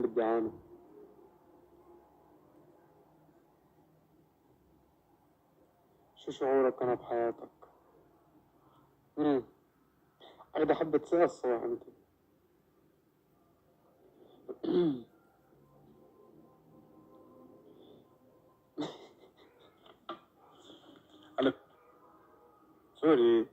بدي أعاني. شو شعورك أنا بحياتك؟ أقدر حبة ثقة الصراحة أنت. ألف. سوري.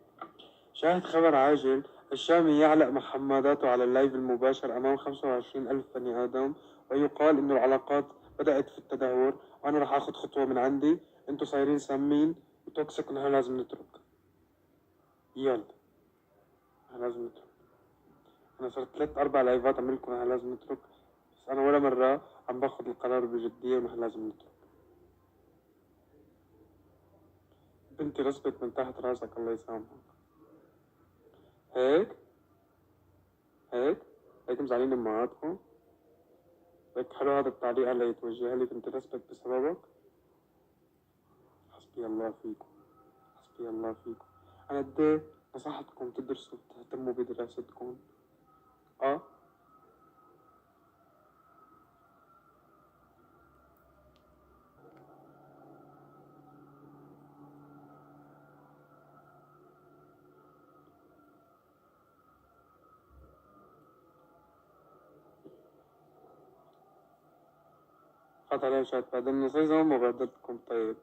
شاهد خبر عاجل: الشامي يعلق محمداته على اللايف المباشر أمام 25,000 بني آدم، ويقال إنه العلاقات بدأت في التدهور، وأنا راح آخذ خطوة من عندي. أنتوا صايرين سامين وتوكسيك، ونحن لازم نترك. يلا، نحن لازم نترك. أنا صرت 3-4 لايفات أعملكم نحن لازم نترك، بس أنا ولا مرة عم باخذ القرار بجدية ونحن لازم نترك. بنتي رسبت من تحت راسك، الله يسامحك. هيك هيك هيك مزعلين امهاتكم؟ هيك حلو هذا التعليق اللي يتوجه لي، بنتي رسبت بسببك؟ حسبي الله فيكم، حسبي الله فيكم. أنا قد نصحتكم تدرسوا تهتموا بدراستكم. فات علي شات بعد النص زمان ما بهدلتكم. طيب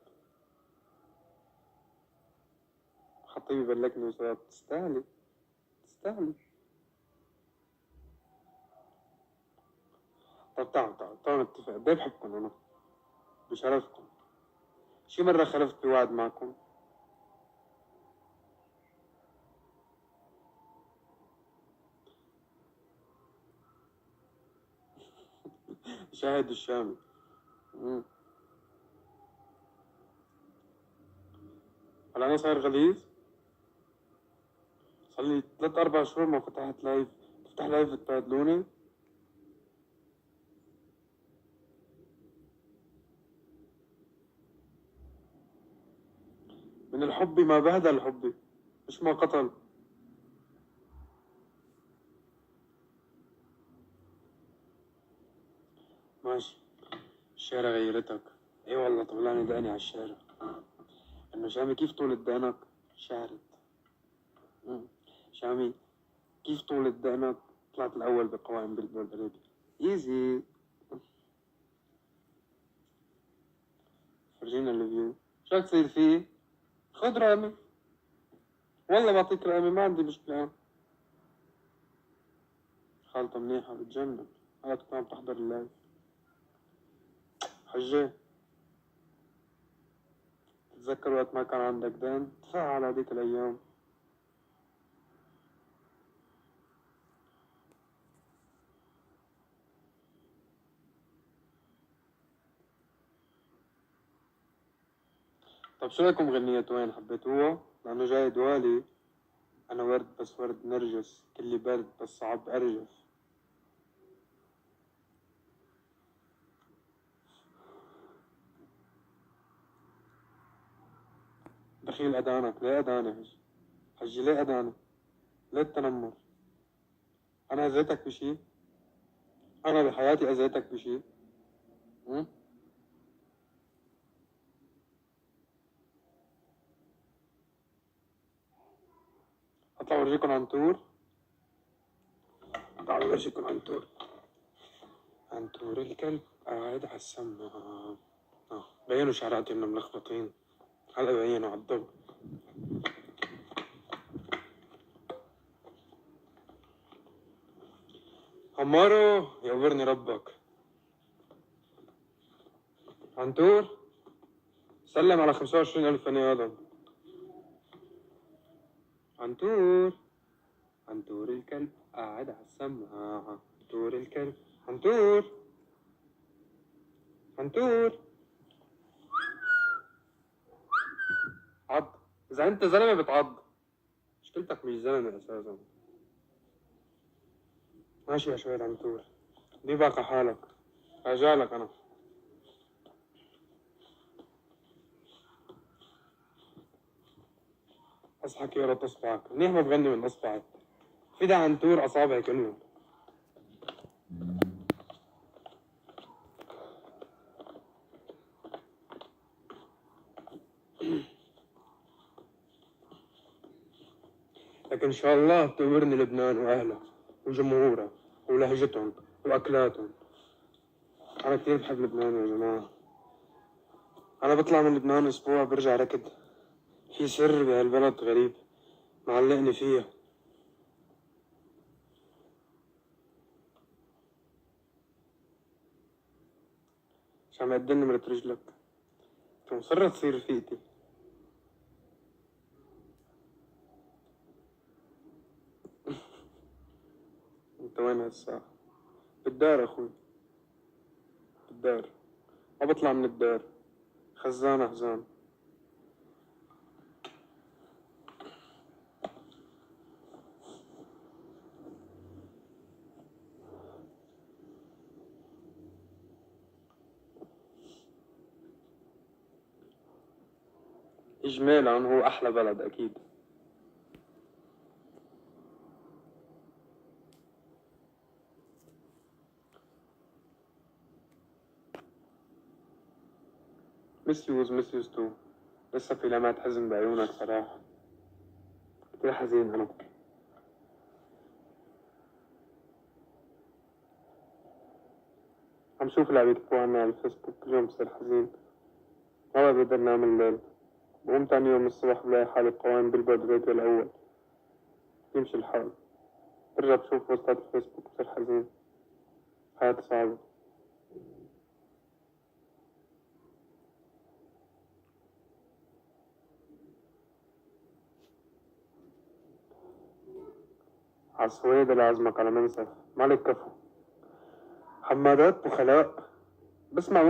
خطيبي بلكني وشباب، تستاهلي تستاهلي. طب تعالوا نتفق، قد بحبكم أنا، بشرفكم. شي مرة خلفت بوعد معكم؟ شاهد الشامي. هلا أنا صاير غليظ؟ صار لي 3-4 شهور ما فتحت لايف. تفتح لايف تبادلوني؟ من الحب ما بهدل حبي، مش ما قتل. ماشي. الشارع غيرتك؟ اي والله طلعني دقني على الشارع. انه شامي كيف طولة دقنك؟ شعرت. شامي كيف طولة دقنك؟ طلعت الأول بقوائم بالبلد. ايزي. فرجينا الفيو. شو بدك تصير فيه؟ خذ رامي، والله بعطيك رامي، ما عندي مشكلة. خالته منيحة بتجنن. هلا كنت عم تحضر اللايف. حجة، تتذكر وقت ما كان عندك دين؟ دفعها على هذيك الأيام. طب شو رايكم غنية وين حبيتوها؟ لأنه جاي دوالي. أنا ورد بس ورد نرجس، كلي برد بس صعب أرجف. دخيل أدانك، ليه أداني حجي ليه أداني؟ ليه التنمر؟ أنا أذيتك بشي؟ أنا بحياتي أذيتك بشي؟ أطلع أورجيكم عن تور؟ تعالوا أورجيكم عن تور. عن تور الكلب قاعد على السماعة. بينوا شعراتي إنه ملخبطين. هلا بينوا على الضب. عمارو يقبرني ربك. عنتور سلم على 25,000 بني آدم. عنتور، عنتور الكلب قاعد على السماعة. عنتور الكلب، عنتور، عنتور. عض. إذا أنت زلمة بتعض، مشكلتك مش زلمة أساسا. ماشي يا شوية عنتور، دي باقي حالك، رجالك أنا. أصحى كيرة أصبعك، منيح ما بغني من أصبعك. فدا عنتور أصابعي كلهم. لكن إن شاء الله بتقبرني لبنان وأهلها وجمهورها ولهجتهم وأكلاتهم. أنا كتير بحب لبنان يا جماعة. أنا بطلع من لبنان أسبوع برجع ركض. في سر بهالبلد غريب معلقني فيها. مش عم يقدرني مرت رجلك. أنت مصرة تصير رفيقتي. أنت وين هالساعة؟ بالدار أخوي، بالدار. ما بطلع من الدار. خزان أحزان. إجمالا هو أحلى بلد أكيد. مسيوز تو. لسه في لمعة حزن بعيونك صراحة. كتير حزين أنا. عم شوف اللي عم يكتبوا عني على الفيسبوك، كل يوم بصير حزين. ما بقدر نام الليل. بقوم تاني يوم الصبح بلاقي حالي قوام بالبرد بيتي الأول. يمشي الحال. برجع بشوف بوستات الفيسبوك بصير حزين. حياتي صعبة. عالسويد اللي عزمك على منسف مالك كفو. حمادات بخلاء. بسمع